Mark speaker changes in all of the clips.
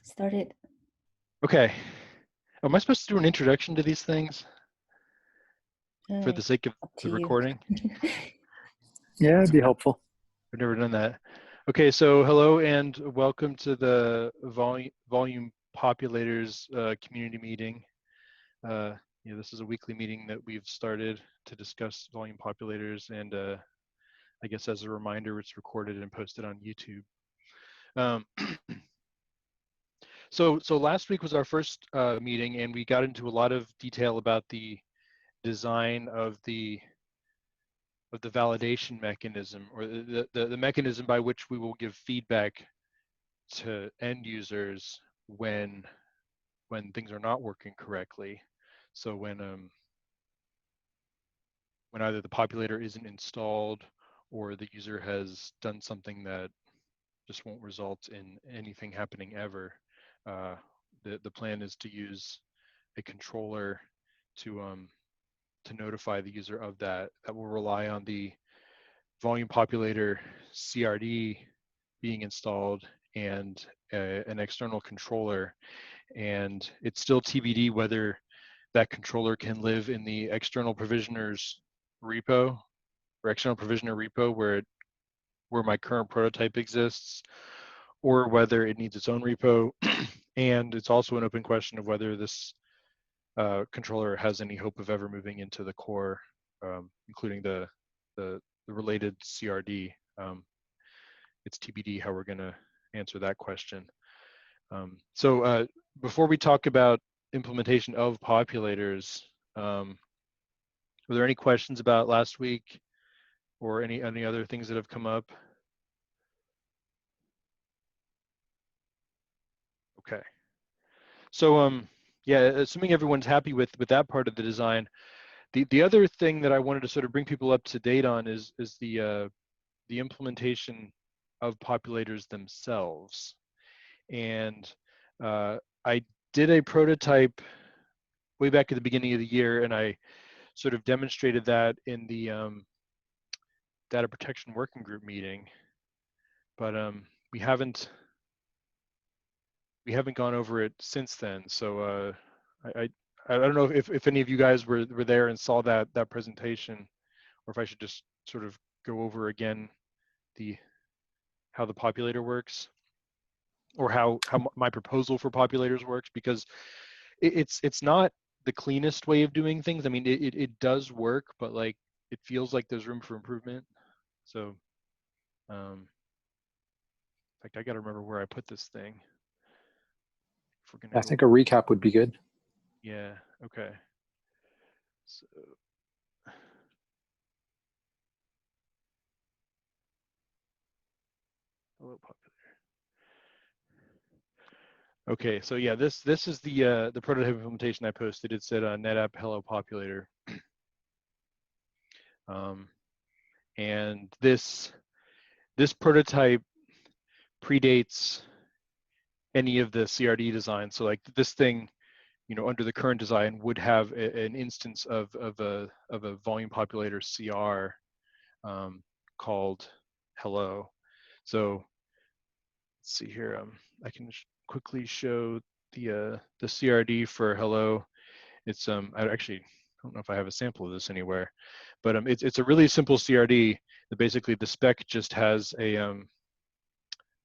Speaker 1: Started.
Speaker 2: Okay. Am I supposed to do an introduction to these things for the sake of
Speaker 1: Up to
Speaker 2: the
Speaker 1: you.
Speaker 2: recording?
Speaker 3: Yeah, it'd be helpful.
Speaker 2: I've never done that. Okay, so hello and welcome to the Volume Populators community meeting. This is a weekly meeting that we've started to discuss volume populators, and I guess as a reminder, it's recorded and posted on YouTube. So last week was our first meeting, and we got into a lot of detail about the design of the validation mechanism, or the mechanism by which we will give feedback to end users when things are not working correctly. So when either the populator isn't installed or the user has done something that just won't result in anything happening ever, the plan is to use a controller to notify the user of that. That will rely on the volume populator CRD being installed and an external controller. And it's still TBD whether that controller can live in the external provisioner's repo or external provisioner repo where my current prototype exists, or whether it needs its own repo. And it's also an open question of whether this controller has any hope of ever moving into the core, including the related CRD. It's TBD how we're going to answer that question. So before we talk about implementation of populators, were there any questions about last week or any other things that have come up? Okay. So yeah, assuming everyone's happy with that part of the design, the other thing that I wanted to sort of bring people up to date on is the implementation of populators themselves. And I did a prototype way back at the beginning of the year, and I sort of demonstrated that in the data protection working group meeting, but we haven't gone over it since then. So I don't know if any of you guys were there and saw that presentation, or if I should just sort of go over again how the populator works, or how my proposal for populators works, because it's not the cleanest way of doing things. I mean, it does work, but like it feels like there's room for improvement. So in fact, I got to remember where I put this thing. If we're gonna
Speaker 3: I think a recap would be good.
Speaker 2: Yeah, okay. So hello populator. Okay, so yeah, this is the prototype implementation I posted. It said NetApp hello populator. And this prototype predates any of the CRD design. So like this thing, under the current design would have an instance of a volume populator CR called hello. So let's see here. I can quickly show the CRD for hello. It's I actually don't know if I have a sample of this anywhere, but it's a really simple CRD. That basically the spec just has a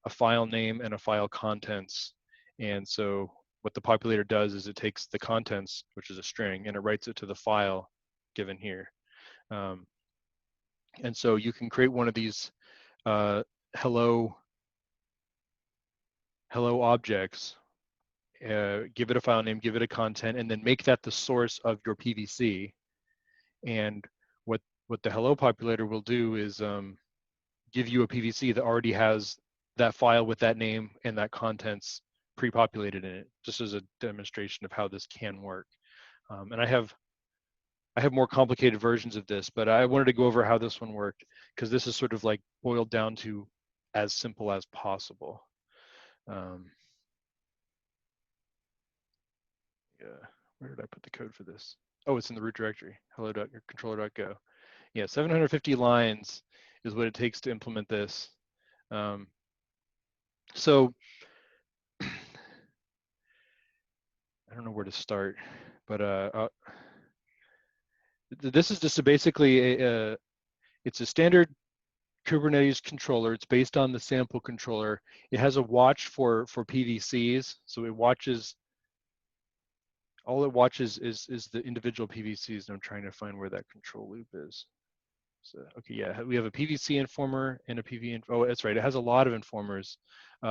Speaker 2: file name and a file contents. And so what the populator does is it takes the contents, which is a string, and it writes it to the file given here. And so you can create one of these hello objects, give it a file name, give it a content, and then make that the source of your PVC. And what the hello populator will do is give you a PVC that already has that file with that name and that contents pre-populated in it, just as a demonstration of how this can work. And I have more complicated versions of this, but I wanted to go over how this one worked, because this is sort of like boiled down to as simple as possible. Yeah, where did I put the code for this? Oh, it's in the root directory, hello.controller.go. Yeah, 750 lines is what it takes to implement this. So I don't know where to start, but this is just basically it's a standard Kubernetes controller. It's based on the sample controller. It has a watch for PVCs, so it watches. All it watches is the individual PVCs, and I'm trying to find where that control loop is. So, okay, yeah, we have a PVC informer and a PV. Oh, that's right. It has a lot of informers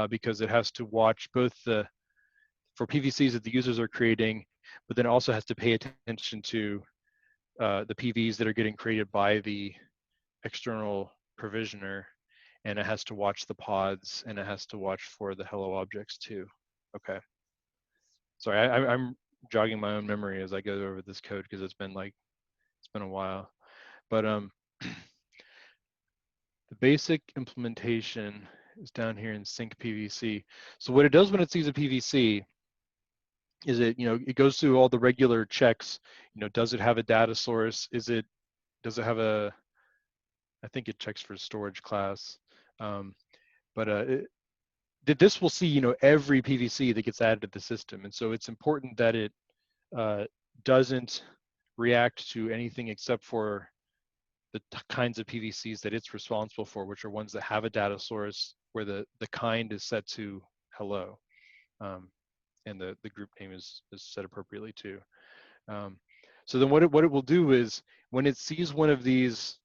Speaker 2: because it has to watch both for PVCs that the users are creating, but then also has to pay attention to the PVs that are getting created by the external provisioner, and it has to watch the pods, and it has to watch for the hello objects too. Okay. Sorry, I'm jogging my own memory as I go over this code because it's been a while. But the basic implementation is down here in sync PVC. So what it does when it sees a PVC is it goes through all the regular checks. Does it have a data source? Does it have I think it checks for storage class. But this will see, every PVC that gets added to the system. And so it's important that it doesn't react to anything except for the kinds of PVCs that it's responsible for, which are ones that have a data source where the kind is set to hello. And the group name is set appropriately too. So then what it will do is when it sees one of these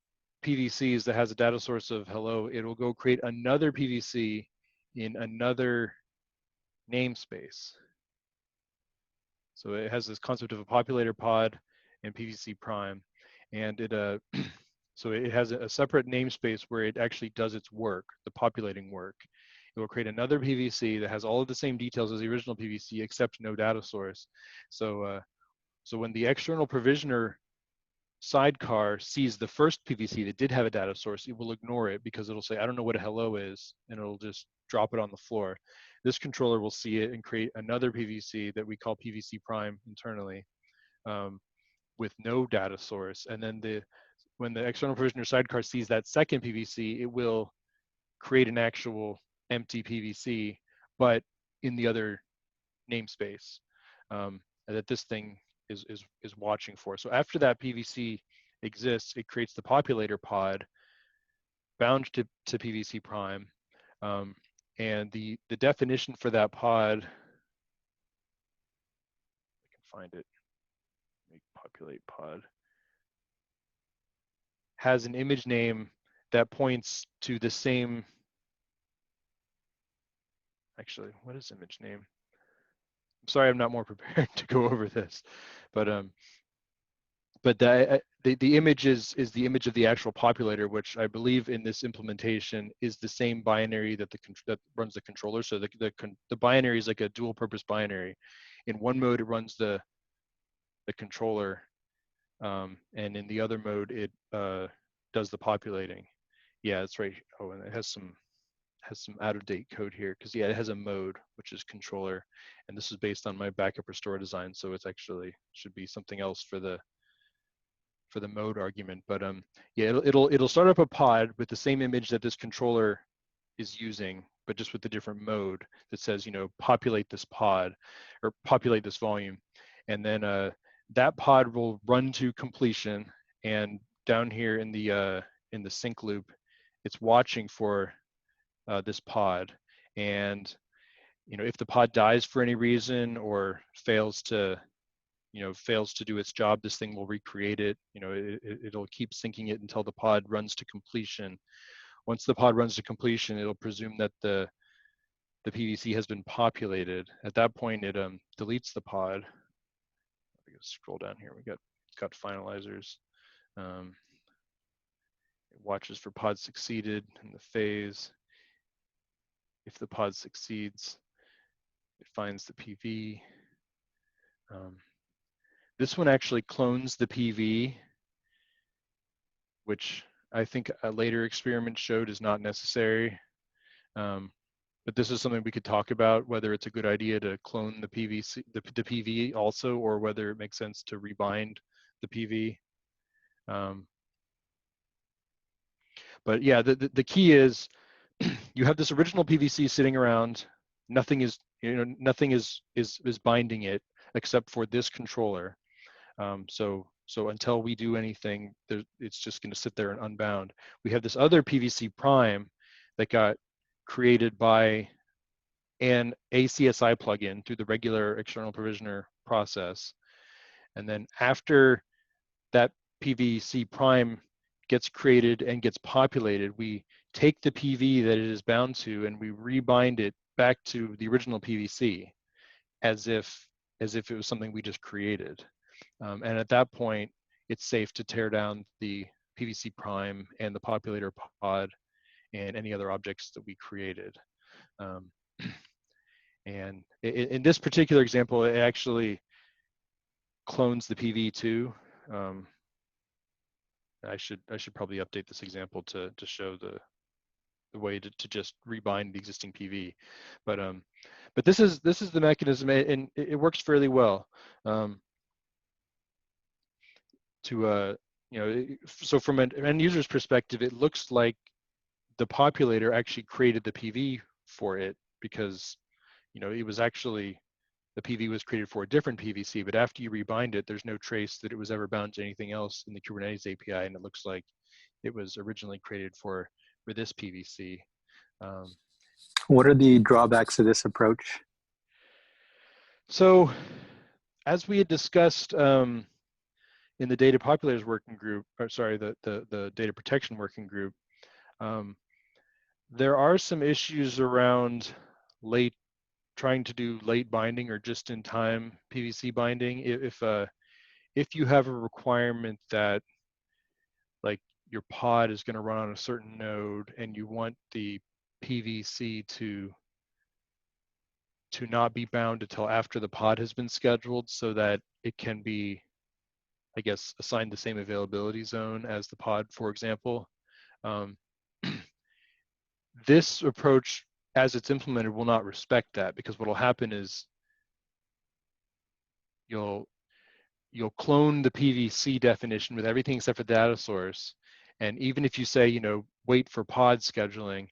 Speaker 2: PVCs that has a data source of hello, it will go create another PVC in another namespace. So it has this concept of a populator pod and PVC prime, and it so it has a separate namespace where it actually does its work, the populating work. It will create another PVC that has all of the same details as the original PVC except no data source. So so when the external provisioner sidecar sees the first PVC that did have a data source, it will ignore it because it'll say, I don't know what a hello is, and it'll just drop it on the floor. This controller will see it and create another PVC that we call PVC prime internally with no data source. And then when the external provisioner sidecar sees that second PVC, it will create an actual empty PVC, but in the other namespace that this thing is watching for. So after that PVC exists, it creates the populator pod bound to PVC prime. And the definition for that pod, I can find it, make populate pod, has an image name that points to the same, actually, what is image name? I'm sorry, I'm not more prepared to go over this, but the image is the image of the actual populator, which I believe in this implementation is the same binary that that runs the controller. So the binary is like a dual purpose binary. In one mode, it runs the controller, and in the other mode, it does the populating. Yeah, that's right. Oh, and it has some out-of-date code here because yeah, it has a mode which is controller, and this is based on my backup restore design, so it's actually should be something else for the mode argument. But yeah, it'll start up a pod with the same image that this controller is using, but just with the different mode that says, populate this pod or populate this volume, and then that pod will run to completion. And down here in the sync loop, it's watching for this pod, and if the pod dies for any reason or fails to do its job, this thing will recreate it. It'll keep syncing it until the pod runs to completion. Once the pod runs to completion, it'll presume that the PVC has been populated. At that point, it deletes the pod. Scroll down here. We got finalizers. It watches for pod succeeded in the phase. If the pod succeeds, it finds the PV. This one actually clones the PV, which I think a later experiment showed is not necessary. But this is something we could talk about, whether it's a good idea to clone the PVC, the PV also, or whether it makes sense to rebind the PV. But yeah, the key is you have this original PVC sitting around. Nothing is binding it. except for this controller. So until we do anything, it's just going to sit there and unbound. We have this other PVC prime that got created by an ACSI plugin through the regular external provisioner process. And then after that PVC prime gets created and gets populated, we take the PV that it is bound to and we rebind it back to the original PVC as if it was something we just created. And at that point, it's safe to tear down the PVC prime and the populator pod and any other objects that we created. And in this particular example, it actually clones the PV too. I should probably update this example to show the way to just rebind the existing PV, but this is the mechanism, and it works fairly well. So from an end user's perspective, it looks like the populator actually created the PV for it, because it was actually, the PV was created for a different PVC, but after you rebind it, there's no trace that it was ever bound to anything else in the Kubernetes API, and it looks like it was originally created for this PVC.
Speaker 3: What are the drawbacks of this approach?
Speaker 2: So, as we had discussed in the data populators working group, or sorry, the data protection working group, there are some issues around trying to do late binding or just in time PVC binding. If you have a requirement that, like, your pod is going to run on a certain node and you want the PVC to not be bound until after the pod has been scheduled, so that it can be, I guess, assigned the same availability zone as the pod, for example. This approach, as it's implemented, will not respect that, because what will happen is you'll clone the PVC definition with everything except for data source. And even if you say, wait for pod scheduling,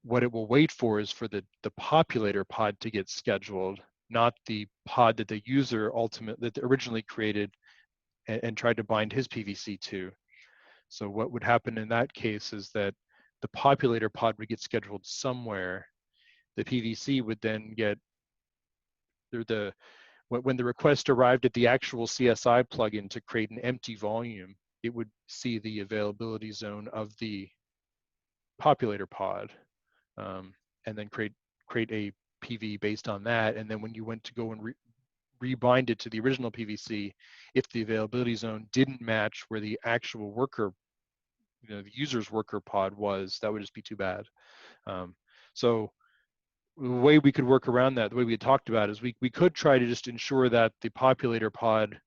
Speaker 2: what it will wait for is for the populator pod to get scheduled, not the pod that the user that originally created and tried to bind his PVC to. So what would happen in that case is that the populator pod would get scheduled somewhere. The PVC would then get, when the request arrived at the actual CSI plugin to create an empty volume, it would see the availability zone of the populator pod, and then create a PV based on that. And then when you went to go and rebind it to the original PVC, if the availability zone didn't match where the actual worker, the user's worker pod was, that would just be too bad. So the way we could work around that, the way we had talked about, is we could try to just ensure that the populator pod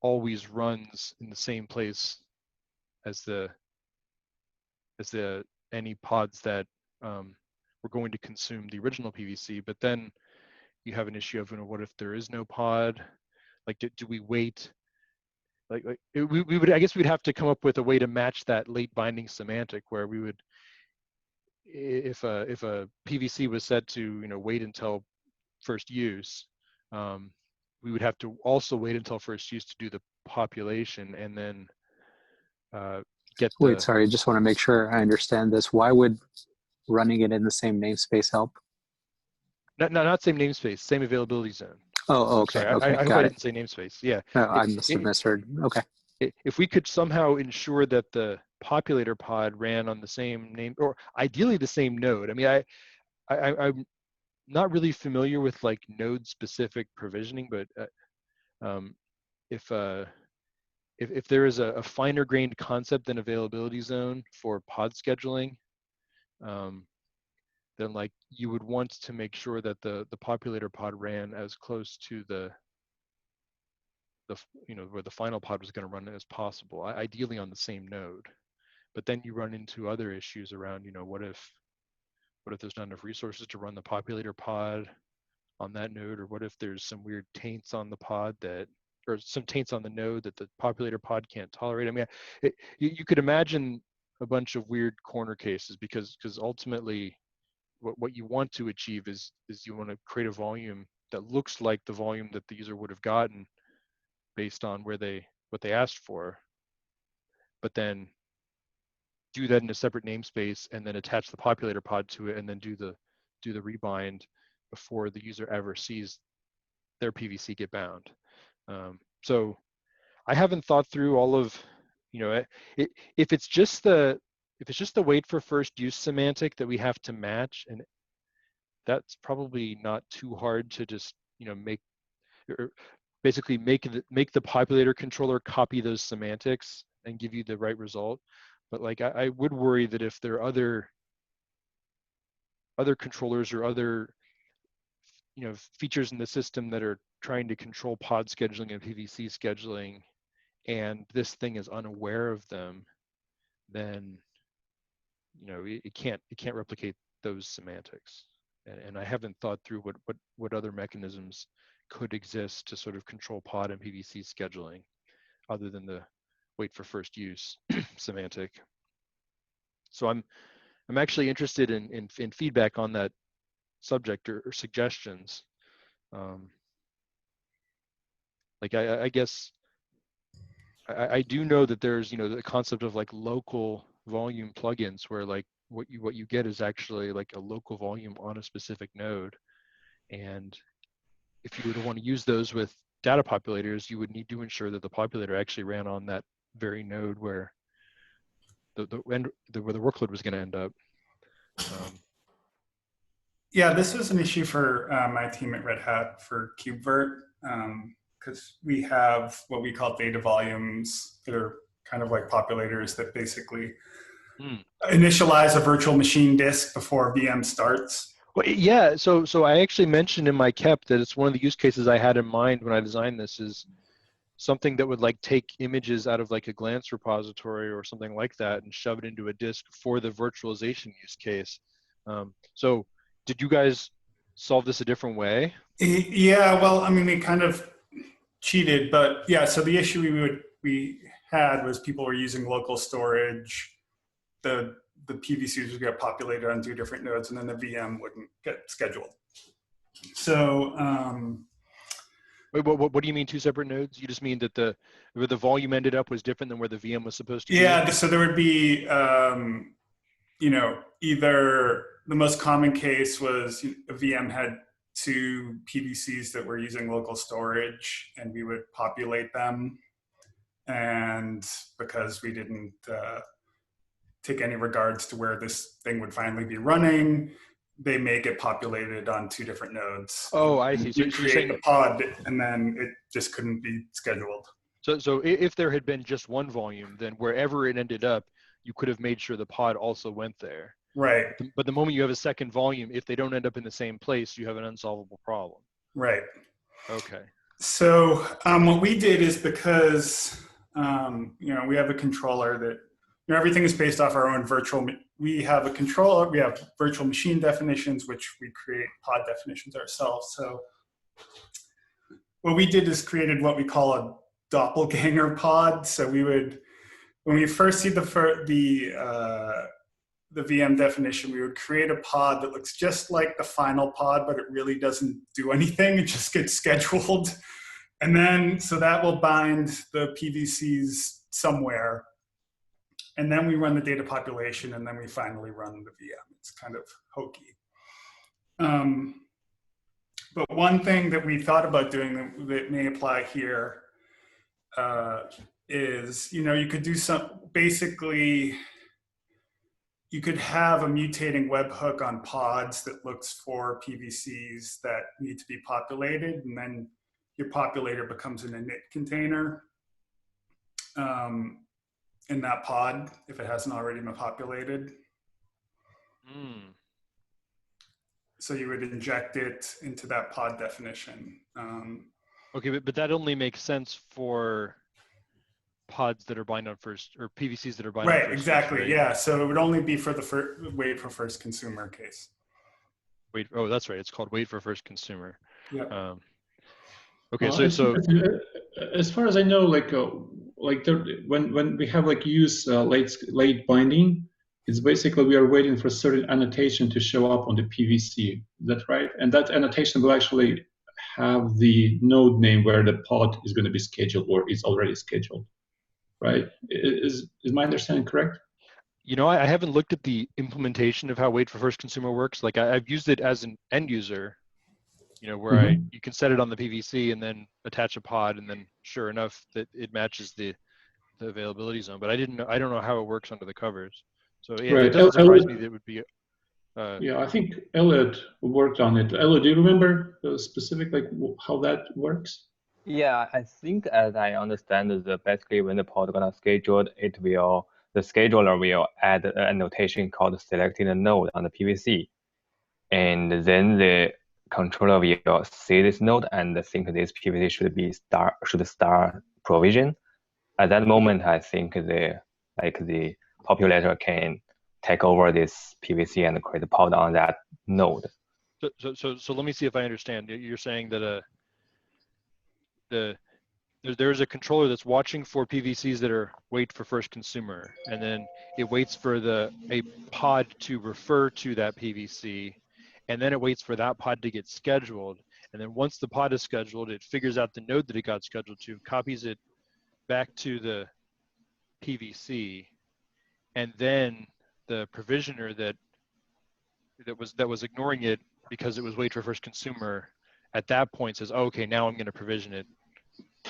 Speaker 2: always runs in the same place as any pods that were going to consume the original PVC. But then you have an issue of, what if there is no pod? Like, do we wait? We would, I guess we'd have to come up with a way to match that late binding semantic, where we would, if a PVC was set to wait until first use, we would have to also wait until first use to do the population, and then
Speaker 3: Wait, sorry, I just want to make sure I understand this. Why would running it in the same namespace help?
Speaker 2: Not same namespace, same availability zone.
Speaker 3: Oh, okay.
Speaker 2: Sorry,
Speaker 3: Okay,
Speaker 2: I hope I didn't say namespace. Yeah.
Speaker 3: No, I must have misheard. Okay.
Speaker 2: If we could somehow ensure that the populator pod ran on the same name, or ideally the same node. I mean, I'm not really familiar with like node specific provisioning, but if there is a finer grained concept than availability zone for pod scheduling, then like you would want to make sure that the populator pod ran as close to the where the final pod was going to run as possible, ideally on the same node. But then you run into other issues around, what if there's not enough resources to run the populator pod on that node, or what if there's some weird taints on the pod or some taints on the node that the populator pod can't tolerate. I mean, you could imagine a bunch of weird corner cases, because ultimately what you want to achieve is you want to create a volume that looks like the volume that the user would have gotten based on what they asked for, but then do that in a separate namespace and then attach the populator pod to it and then do the rebind before the user ever sees their PVC get bound. So I haven't thought through all of, if it's just the wait for first use semantic that we have to match, and that's probably not too hard to just make, or basically make the populator controller copy those semantics and give you the right result. But like I would worry that if there are other controllers or other features in the system that are trying to control pod scheduling and PVC scheduling, and this thing is unaware of them, then it can't replicate those semantics. And I haven't thought through what other mechanisms could exist to sort of control pod and PVC scheduling other than the wait for first use semantic. So I'm actually interested in feedback on that subject or suggestions. Like I guess I do know that there's the concept of like local volume plugins where like what you get is actually like a local volume on a specific node, and if you would want to use those with data populators, you would need to ensure that the populator actually ran on that very node where where the workload was going to end up.
Speaker 1: Yeah, this was an issue for my team at Red Hat for KubeVirt, because we have what we call data volumes that are kind of like populators that basically initialize a virtual machine disk before VM starts.
Speaker 2: Well, yeah, so I actually mentioned in my KEP that it's one of the use cases I had in mind when I designed this, is something that would like take images out of like a Glance repository or something like that and shove it into a disk for the virtualization use case. So did you guys solve this a different way?
Speaker 1: Yeah, well, I mean, we kind of cheated, but yeah, so the issue we had was people were using local storage. The PVCs would get populated on 2 different nodes, and then the VM wouldn't get scheduled. So
Speaker 2: wait, what do you mean 2 separate nodes? You just mean that where the volume ended up was different than where the VM was supposed to be?
Speaker 1: Yeah, so there would be either the most common case was a VM had 2 PVCs that were using local storage, and we would populate them. And because we didn't take any regards to where this thing would finally be running, they may get populated on 2 different nodes.
Speaker 2: Oh, I see. So
Speaker 1: you create a pod, and then it just couldn't be scheduled.
Speaker 2: So if there had been just one volume, then wherever it ended up, you could have made sure the pod also went there.
Speaker 1: Right.
Speaker 2: But the moment you have a second volume, if they don't end up in the same place, you have an unsolvable problem.
Speaker 1: Right.
Speaker 2: Okay.
Speaker 1: So what we did is, because we have a controller that everything is based off our own virtual. We have a controller. We have virtual machine definitions, which we create pod definitions ourselves. So what we did is created what we call a doppelganger pod. So we would, when we first see the VM definition, we would create a pod that looks just like the final pod, but it really doesn't do anything. It just gets scheduled. And then, so that will bind the PVCs somewhere. And then we run the data population, and then we finally run the VM. It's kind of hokey. But one thing that we thought about doing that may apply here is, you could do basically, you could have a mutating webhook on pods that looks for PVCs that need to be populated, and then your populator becomes an init container in that pod if it hasn't already been populated. So you would inject it into that pod definition.
Speaker 2: Okay, but that only makes sense for pods that are bind on first, or PVCs that are bind on first.
Speaker 1: Right, exactly,
Speaker 2: right?
Speaker 1: Yeah. So it would only be for the wait for first consumer case.
Speaker 2: Oh, that's right. It's called wait for first consumer.
Speaker 1: Yeah.
Speaker 2: Okay,
Speaker 4: well,
Speaker 2: so
Speaker 4: as far as I know, when we have use late binding, it's basically we are waiting for certain annotation to show up on the PVC. Is that right? And that annotation will actually have the node name where the pod is going to be scheduled or is already scheduled, right? Is my understanding correct?
Speaker 2: You know, I haven't looked at the implementation of how wait for first consumer works. Like I've used it as an end user, you know, where
Speaker 4: Mhm.
Speaker 2: you can set it on the PVC and then attach a pod, and then sure enough that it matches the availability zone. But I don't know how it works under the covers. So yeah, it
Speaker 4: Right.
Speaker 2: doesn't surprise me that it would be.
Speaker 4: Yeah, I think Elliot worked on it. Elliot, do you remember the specific, like how that works?
Speaker 5: Yeah, I think as I understand basically when the pod gonna scheduled, the scheduler will add an annotation called selecting a node on the PVC. And then the controller will see this node and think this PVC should start provision. At that moment, I think the populator can take over this PVC and create a pod on that node.
Speaker 2: So let me see if I understand. You're saying that there's a controller that's watching for PVCs that are wait for first consumer, and then it waits for a pod to refer to that PVC, and then it waits for that pod to get scheduled. And then once the pod is scheduled, it figures out the node that it got scheduled to, copies it back to the PVC, and then the provisioner that was ignoring it because it was wait for first consumer at that point says, oh, okay, now I'm going to provision it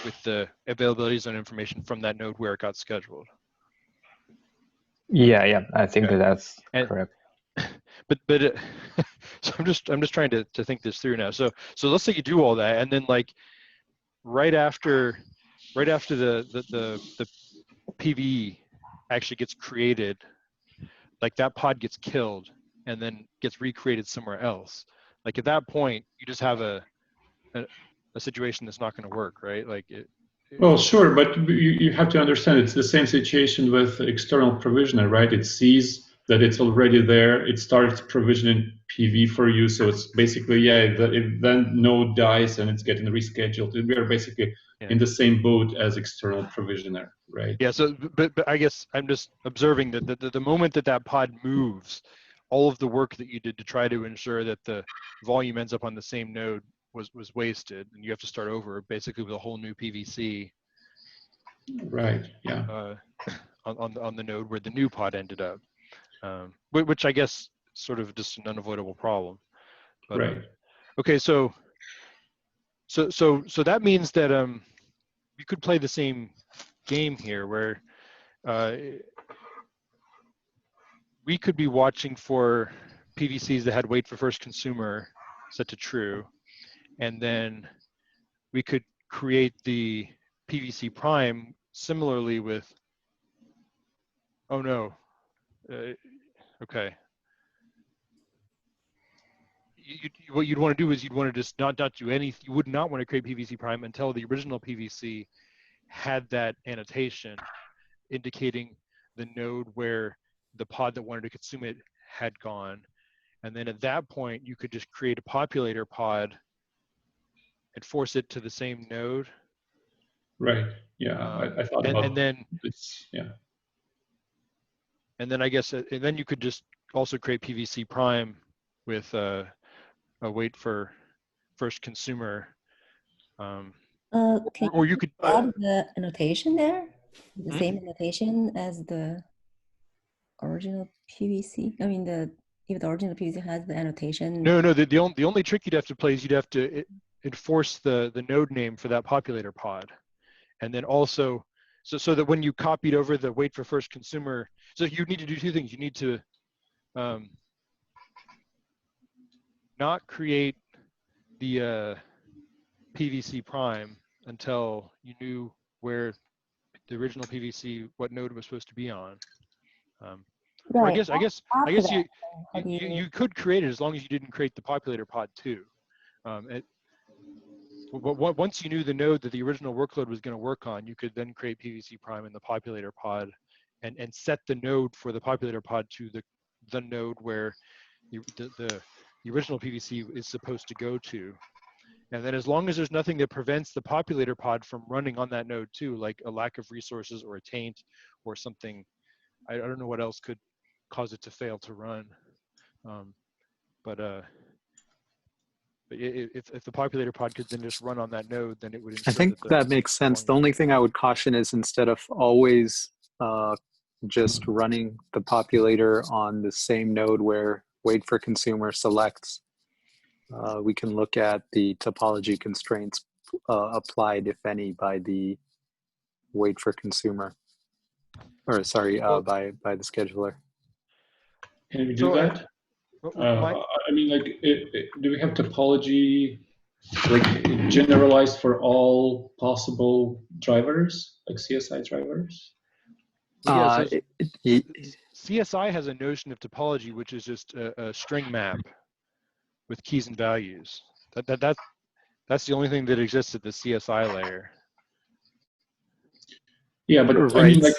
Speaker 2: with the availability zone information from that node where it got scheduled.
Speaker 5: Yeah, I think
Speaker 2: Okay.
Speaker 5: that's
Speaker 2: And,
Speaker 5: correct.
Speaker 2: but so I'm just trying to think this through now. So let's say you do all that, and then like right after the PV actually gets created, like that pod gets killed and then gets recreated somewhere else. Like at that point, you just have a situation that's not going to work, right? Like
Speaker 4: Well, sure, but you have to understand it's the same situation with external provisioner, right? It sees that it's already there. It starts provisioning PV for you. So it's basically, yeah, if then node dies and it's getting rescheduled. We are basically in the same boat as external provisioner, right?
Speaker 2: Yeah. So, but I guess I'm just observing that the moment that pod moves, all of the work that you did to try to ensure that the volume ends up on the same node was wasted, and you have to start over basically with a whole new PVC.
Speaker 4: Right. Yeah.
Speaker 2: On the node where the new pod ended up, which I guess sort of just an unavoidable problem. But,
Speaker 4: right.
Speaker 2: Okay, so that means that you could play the same game here, where we could be watching for PVCs that had wait for first consumer set to true, and then we could create the PVC prime similarly with. Oh no. Okay. What you'd want to do is you'd want to just not do anything. You would not want to create PVC prime until the original PVC had that annotation indicating the node where the pod that wanted to consume it had gone. And then at that point, you could just create a populator pod and force it to the same node.
Speaker 4: Right. Yeah. I thought about
Speaker 2: and then
Speaker 4: this. Yeah.
Speaker 2: And then I guess, and then you could just also create PVC prime with a wait for first consumer. Or you could
Speaker 6: add the annotation there, the same annotation as the original PVC. I mean, if the original PVC has the annotation.
Speaker 2: No. The only trick you'd have to play is you'd have to enforce the node name for that populator pod, and then also so that when you copied over the wait for first consumer, so you need to do two things. You need to not create the PVC prime until you knew where the original PVC, what node it was supposed to be on. Or I guess you could create it as long as you didn't create the populator pod too. Once you knew the node that the original workload was going to work on, you could then create PVC prime in the populator pod and set the node for the populator pod to the node where the original PVC is supposed to go to. And then as long as there's nothing that prevents the populator pod from running on that node too, like a lack of resources or a taint or something, I don't know what else could cause it to fail to run. But But if the populator pod could then just run on that node, then it would
Speaker 3: I
Speaker 2: ensure
Speaker 3: think
Speaker 2: that
Speaker 3: that makes sense. The only thing I would caution is instead of always just running the populator on the same node where wait for consumer selects, we can look at the topology constraints applied, if any, by the wait for consumer, or sorry, by the scheduler.
Speaker 4: Can we do
Speaker 2: So,
Speaker 4: that? I mean, like, do we have topology like generalized for all possible drivers, like CSI drivers?
Speaker 2: yeah, so CSI has a notion of topology, which is just a string map with keys and values. That's the only thing that exists at the CSI layer.
Speaker 4: Yeah, but
Speaker 3: Right.
Speaker 4: I mean, like,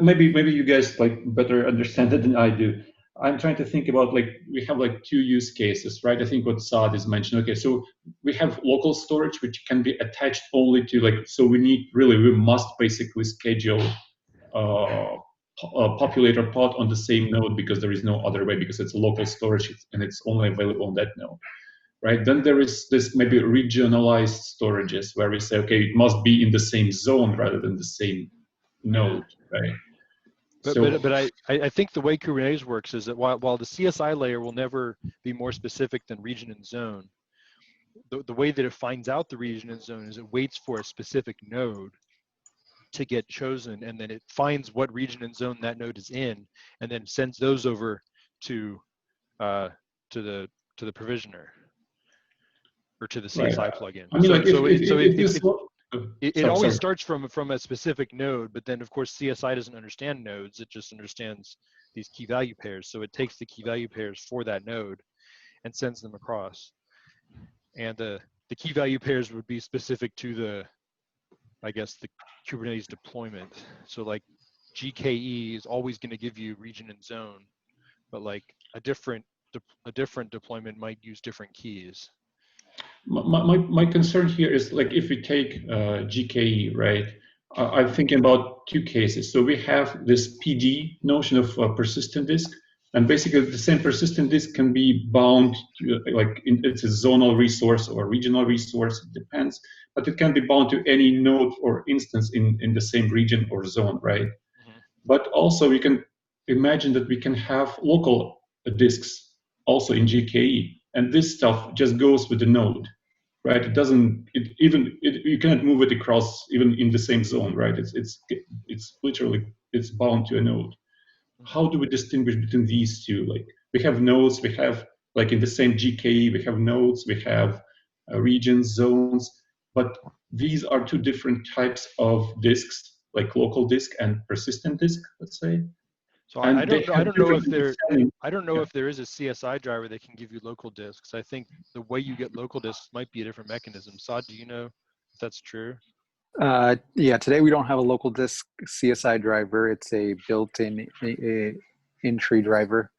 Speaker 4: maybe you guys like better understand it than I do. I'm trying to think about, like, we have like two use cases, right? I think what Saad is mentioning. Okay, so we have local storage, which can be attached only to, like, so we must basically schedule a populator pod on the same node because there is no other way, because it's a local storage and it's only available on that node. Right, then there is this maybe regionalized storages where we say, okay, it must be in the same zone rather than the same node, right?
Speaker 2: But I think the way Kubernetes works is that while the CSI layer will never be more specific than region and zone, the way that it finds out the region and zone is it waits for a specific node to get chosen, and then it finds what region and zone that node is in, and then sends those over to the provisioner, or to the CSI
Speaker 4: right.
Speaker 2: plugin.
Speaker 4: I mean,
Speaker 2: It always starts from a specific node, but then of course CSI doesn't understand nodes, it just understands these key value pairs. So it takes the key value pairs for that node and sends them across. And the key value pairs would be specific to the, I guess, the Kubernetes deployment. So like GKE is always going to give you region and zone, but like a different deployment might use different keys.
Speaker 4: My concern here is, like, if we take GKE, right? I'm thinking about two cases. So we have this PD notion of persistent disk, and basically the same persistent disk can be bound to, like, it's a zonal resource or regional resource, it depends, but it can be bound to any node or instance in the same region or zone, right? Mm-hmm. But also we can imagine that we can have local disks also in GKE, and this stuff just goes with the node, right? It doesn't, you cannot move it across even in the same zone, right? It's literally, it's bound to a node. How do we distinguish between these two? Like, we have nodes, we have, like, in the same GKE, we have nodes, we have regions, zones, but these are two different types of disks, like local disk and persistent disk, let's say.
Speaker 2: So I don't know if there is a CSI driver that can give you local disks. I think the way you get local disks might be a different mechanism. Saad, do you know if that's true?
Speaker 3: Yeah, today we don't have a local disk CSI driver. It's a built-in in-tree driver.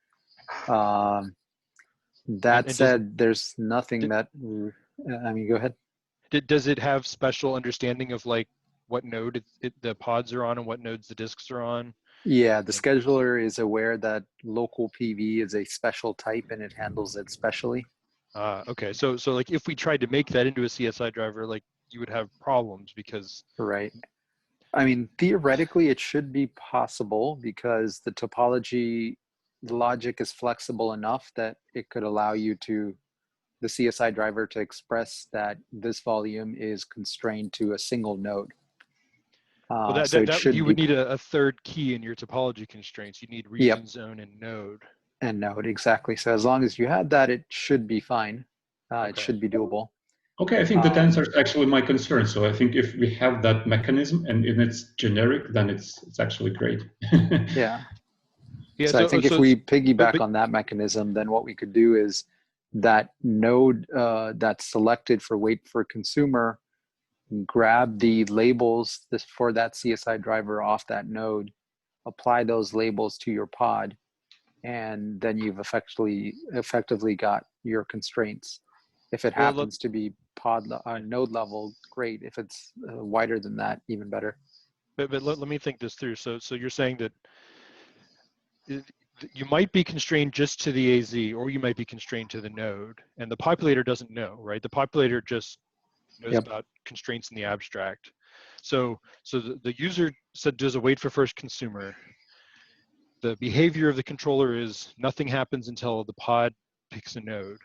Speaker 3: That said, there's nothing that, I mean, go ahead.
Speaker 2: Does it have special understanding of, like, what node the pods are on and what nodes the disks are on?
Speaker 3: Yeah, the scheduler is aware that local PV is a special type and it handles it specially.
Speaker 2: Okay, so like if we tried to make that into a CSI driver, like, you would have problems because...
Speaker 3: Right. I mean, theoretically, it should be possible because the topology logic is flexible enough that it could allow you to, the CSI driver, to express that this volume is constrained to a single node.
Speaker 2: Well,
Speaker 3: so
Speaker 2: you would need a third key in your topology constraints. You need region, zone, and node.
Speaker 3: And node, exactly. So as long as you had that, it should be fine. It should be doable.
Speaker 4: Okay, I think that answers actually my concern. So I think if we have that mechanism and it's generic, then it's actually great.
Speaker 3: Yeah. So I think if we piggyback on that mechanism, then what we could do is that node that's selected for wait for consumer, grab the labels for that CSI driver off that node, apply those labels to your pod, and then you've effectively got your constraints. If it happens to be node level, great. If it's wider than that, even better.
Speaker 2: But let me think this through. So you're saying that you might be constrained just to the AZ, or you might be constrained to the node, and the populator doesn't know, right? The populator just knows
Speaker 3: Yep.
Speaker 2: about constraints in the abstract. So the user does a wait for first consumer. The behavior of the controller is nothing happens until the pod picks a node.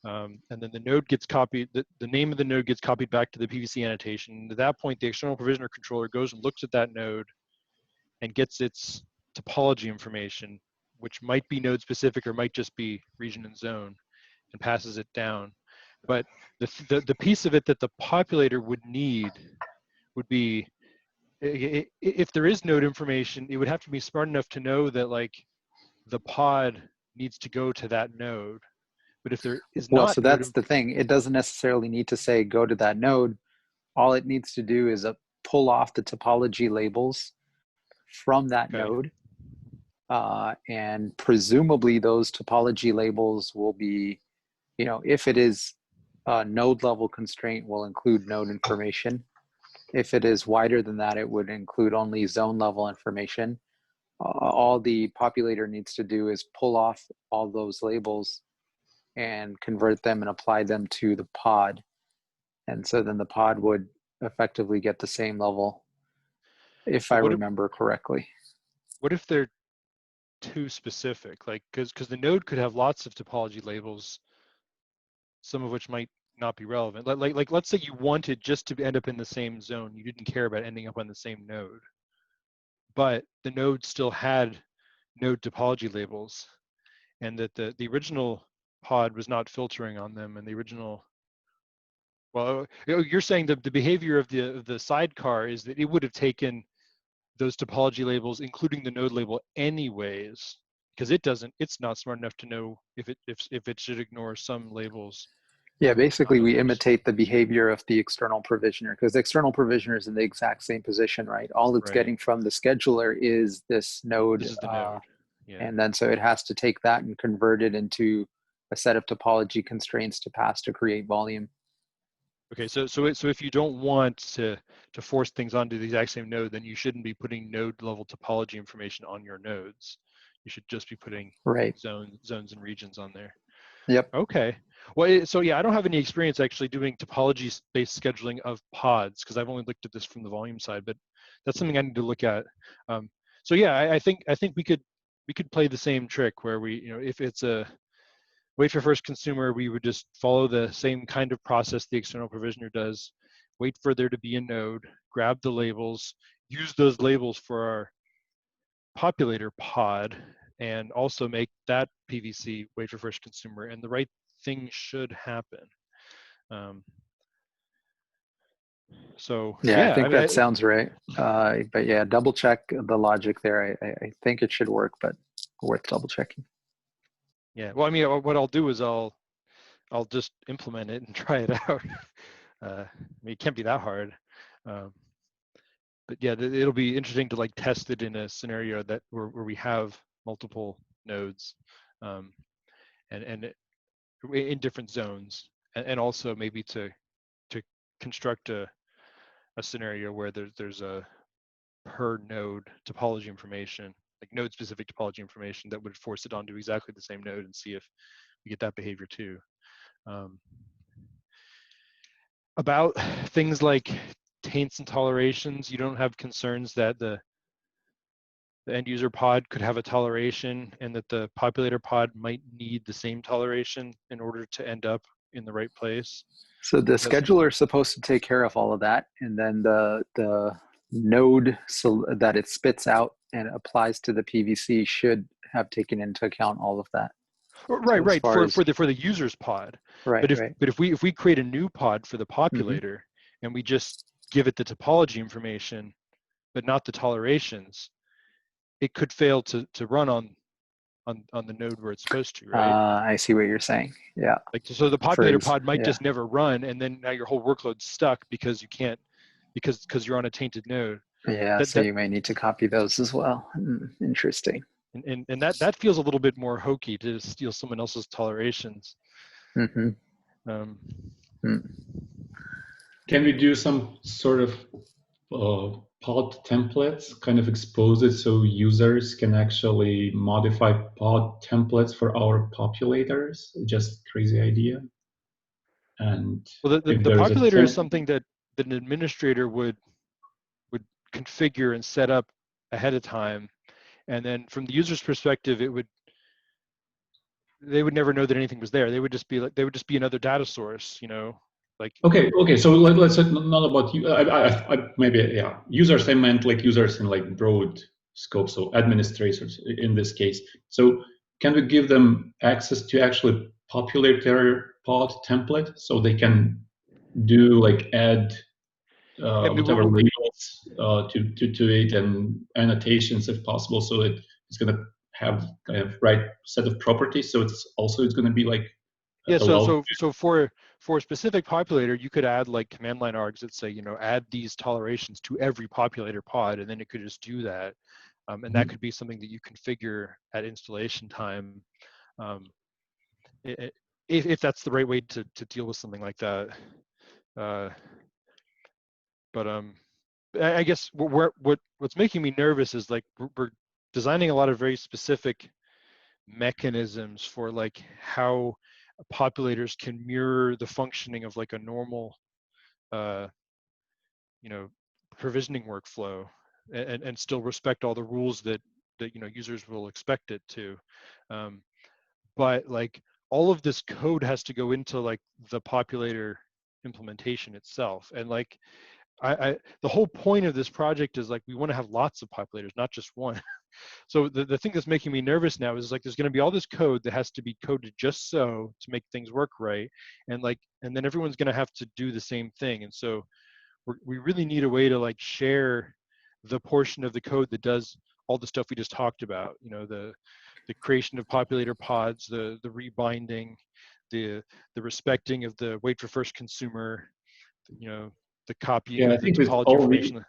Speaker 2: And then the node gets copied, the name of the node gets copied back to the PVC annotation. And at that point, the external provisioner controller goes and looks at that node and gets its topology information, which might be node specific or might just be region and zone, and passes it down. But the piece of it that the populator would need would be, if there is node information, it would have to be smart enough to know that like the pod needs to go to that node. But if there is
Speaker 3: Well,
Speaker 2: not,
Speaker 3: so that's the thing. It doesn't necessarily need to say go to that node. All it needs to do is pull off the topology labels from that node. And presumably those topology labels will be, you know, if it is a node level constraint, will include node information. If it is wider than that, it would include only zone level information. All the populator needs to do is pull off all those labels and convert them and apply them to the pod. And so then the pod would effectively get the same level, if I remember correctly.
Speaker 2: What if they're too specific? Like, because the node could have lots of topology labels, some of which might not be relevant. Like let's say you wanted just to end up in the same zone. You didn't care about ending up on the same node, but the node still had node topology labels, and that the original pod was not filtering on them, and the original, well, you're saying that the behavior of the sidecar is that it would have taken those topology labels, including the node label anyways, because it's not smart enough to know if it should ignore some labels.
Speaker 3: Yeah, basically we imitate the behavior of the external provisioner, because the external provisioner is in the exact same position, right? All it's getting from the scheduler is this node.
Speaker 2: This is the node. Yeah.
Speaker 3: And then so it has to take that and convert it into a set of topology constraints to pass to create volume.
Speaker 2: Okay, so if you don't want to force things onto the exact same node, then you shouldn't be putting node level topology information on your nodes. You should just be putting zones and regions on there.
Speaker 3: Yep.
Speaker 2: Okay. Well, so yeah, I don't have any experience actually doing topology-based scheduling of pods, because I've only looked at this from the volume side, but that's something I need to look at. So yeah, I think we could play the same trick where we, you know, if it's a wait for first consumer, we would just follow the same kind of process the external provisioner does, wait for there to be a node, grab the labels, use those labels for our populator pod, and also make that PVC wait for first consumer, and the right thing should happen. So
Speaker 3: yeah, I think that sounds right. But yeah, double check the logic there. I think it should work, but worth double checking.
Speaker 2: Yeah, well, I mean, what I'll do is I'll just implement it and try it out. I mean, it can't be that hard. But yeah, it'll be interesting to like test it in a scenario that where we have multiple nodes, and in different zones, and also maybe to construct a scenario where there's a per node topology information, like node specific topology information that would force it onto exactly the same node, and see if we get that behavior too. About things like taints and tolerations, you don't have concerns that the end user pod could have a toleration, and that the populator pod might need the same toleration in order to end up in the right place?
Speaker 3: So the scheduler is supposed to take care of all of that, and then the node that it spits out and applies to the PVC should have taken into account all of that.
Speaker 2: Right. For the user's pod.
Speaker 3: Right.
Speaker 2: But if we create a new pod for the populator, and we just give it the topology information, but not the tolerations, it could fail to run on the node where it's supposed to, right?
Speaker 3: I see what you're saying. Yeah.
Speaker 2: Like, so the populator pod might just never run, and then now your whole workload's stuck because you can't, because you're on a tainted node.
Speaker 3: Yeah. So you may need to copy those as well. Interesting.
Speaker 2: And that feels a little bit more hokey, to steal someone else's tolerations.
Speaker 4: Can we do some sort of pod templates, kind of expose it so users can actually modify pod templates for our populators. Just crazy idea. And
Speaker 2: Well, the
Speaker 4: if there is a
Speaker 2: populator is something that an administrator would configure and set up ahead of time, and then from the user's perspective, they would never know that anything was there. They would just be another data source, you know, like.
Speaker 4: Okay. So let's say not about you. Maybe users. I meant like users in like broad scope, so administrators in this case. So can we give them access to actually populate their pod template so they can do like add whatever labels to it and annotations if possible, so that it's going to have kind of right set of properties. So it's going to be like
Speaker 2: so for a specific populator, you could add like command line args that say, you know, add these tolerations to every populator pod, and then it could just do that. And that could be something that you configure at installation time, if that's the right way to deal with something like that. But I guess what's making me nervous is like we're designing a lot of very specific mechanisms for like how populators can mirror the functioning of like a normal, you know, provisioning workflow, and still respect all the rules that you know users will expect it to. But like all of this code has to go into like the populator implementation itself, and like the whole point of this project is like we want to have lots of populators, not just one. So the thing that's making me nervous now is like there's going to be all this code that has to be coded just so to make things work right, and then everyone's going to have to do the same thing. And so we really need a way to like share the portion of the code that does all the stuff we just talked about. You know, the creation of populator pods, the rebinding, the respecting of the wait for first consumer, you know, the copying of the topology information.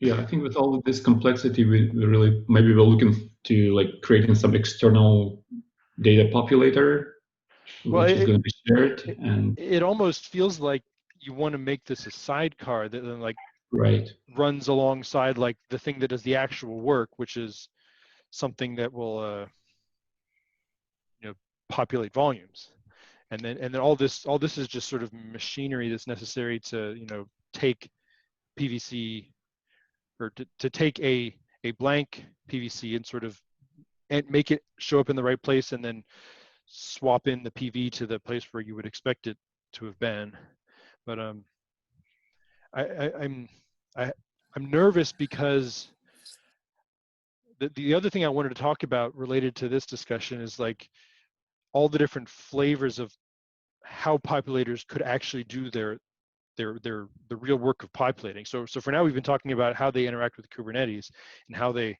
Speaker 4: I think with all of this complexity, we really maybe we're looking to like creating some external data populator, which is going to be shared. And
Speaker 2: it almost feels like you want to make this a sidecar that then like runs alongside like the thing that does the actual work, which is something that will you know, populate volumes. And then all this is just sort of machinery that's necessary to, you know, take PVC, or to take a blank PVC and sort of make it show up in the right place, and then swap in the PV to the place where you would expect it to have been. But I'm nervous because the other thing I wanted to talk about related to this discussion is like all the different flavors of how populators could actually do the real work of populating. So for now, we've been talking about how they interact with Kubernetes and how they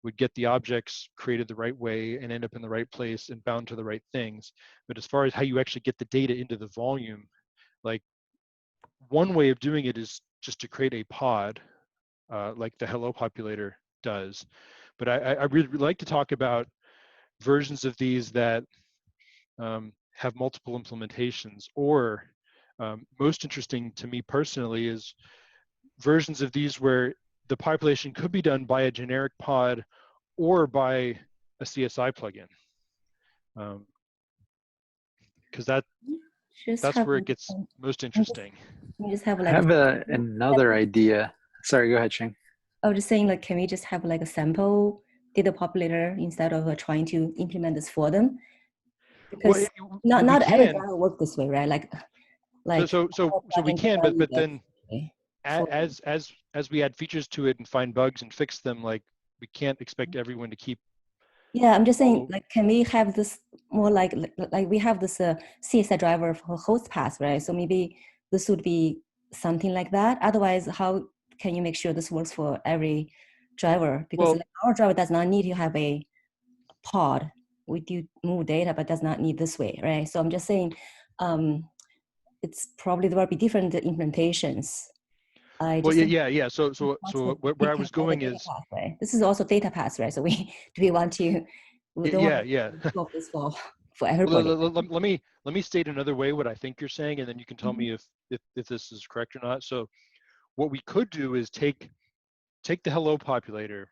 Speaker 2: would get the objects created the right way and end up in the right place and bound to the right things. But as far as how you actually get the data into the volume, like one way of doing it is just to create a pod, like the Hello populator does. But I really would like to talk about versions of these that have multiple implementations, or most interesting to me personally is versions of these where the population could be done by a generic pod or by a CSI plugin, because that's where it gets most interesting.
Speaker 6: We just have
Speaker 3: I
Speaker 6: like
Speaker 3: have another idea. Sorry, go ahead, Shing.
Speaker 6: I was just saying, like, can we just have like a sample data populator instead of trying to implement this for them? Because not every driver works this way, right? Like
Speaker 2: so we can, but then as we add features to it and find bugs and fix them, like we can't expect everyone to keep.
Speaker 6: Yeah, I'm just saying, like, can we have this more like we have this CSI driver for host path, right? So maybe this would be something like that. Otherwise, how can you make sure this works for every driver? Because like, our driver does not need to have a pod. We do move data, but does not need this way, right? So I'm just saying, it's probably there will be different implementations.
Speaker 2: Yeah. So where I was going is
Speaker 6: path, right? This is also data path, right? So do we want to? We don't want to solve this for everybody.
Speaker 2: Let me state another way what I think you're saying, and then you can tell me if this is correct or not. So what we could do is take take the hello populator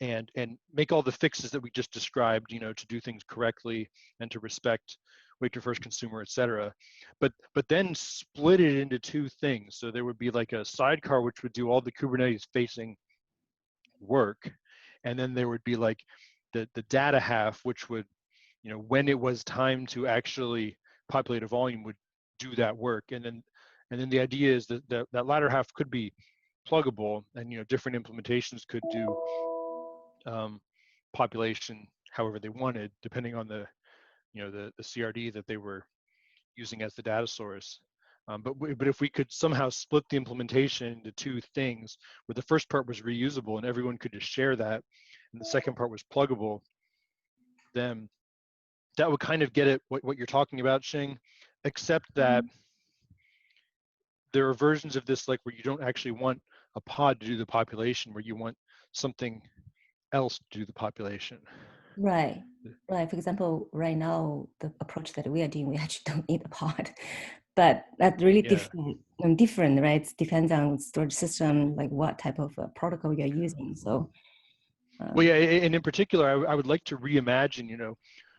Speaker 2: and make all the fixes that we just described, to do things correctly and to respect wait for first consumer, et cetera. But then split it into two things. So there would be like a sidecar, which would do all the Kubernetes facing work. And then there would be like the data half, which would, when it was time to actually populate a volume, would do that work. And then the idea is that that latter half could be pluggable, and different implementations could do population however they wanted, depending on the CRD that they were using as the data source. But if we could somehow split the implementation into two things, where the first part was reusable and everyone could just share that, and the second part was pluggable, then that would kind of get at what you're talking about, Xing, except that there are versions of this, like where you don't actually want a pod to do the population, where you want something else to do the population.
Speaker 6: Right. For example, right now, the approach that we are doing, we actually don't need a pod, but that's really different, right? It depends on storage system, like what type of protocol you're using. So,
Speaker 2: well, yeah, and in particular, I would like to reimagine,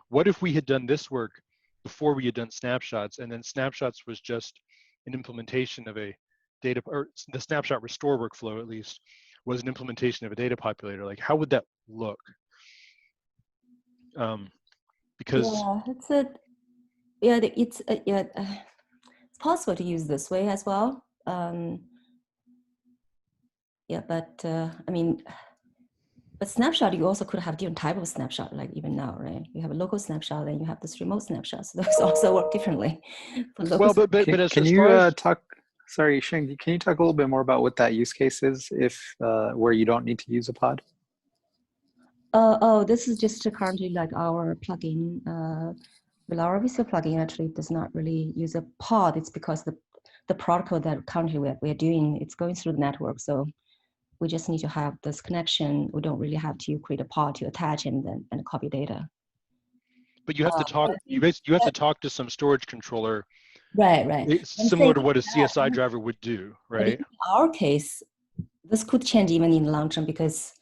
Speaker 2: what if we had done this work before we had done snapshots, and then snapshots was just an implementation of a data, or the snapshot restore workflow at least was an implementation of a data populator. Like, how would that look? Because
Speaker 6: it's possible to use this way as well. But snapshot, you also could have different type of snapshot, like even now, right? You have a local snapshot, and you have this remote snapshot. So those also work differently.
Speaker 2: Well, but
Speaker 3: can you talk? Sorry, Xing, can you talk a little bit more about what that use case is, if where you don't need to use a pod?
Speaker 6: This is just currently like our plugin. Velora vSphere plugin actually does not really use a pod. It's because the protocol that currently we're doing, it's going through the network. So we just need to have this connection. We don't really have to create a pod to attach and copy data.
Speaker 2: But you have to talk. You have to talk to some storage controller.
Speaker 6: Right.
Speaker 2: It's similar to what a CSI driver would do, right?
Speaker 6: In our case, this could change even in the long term, because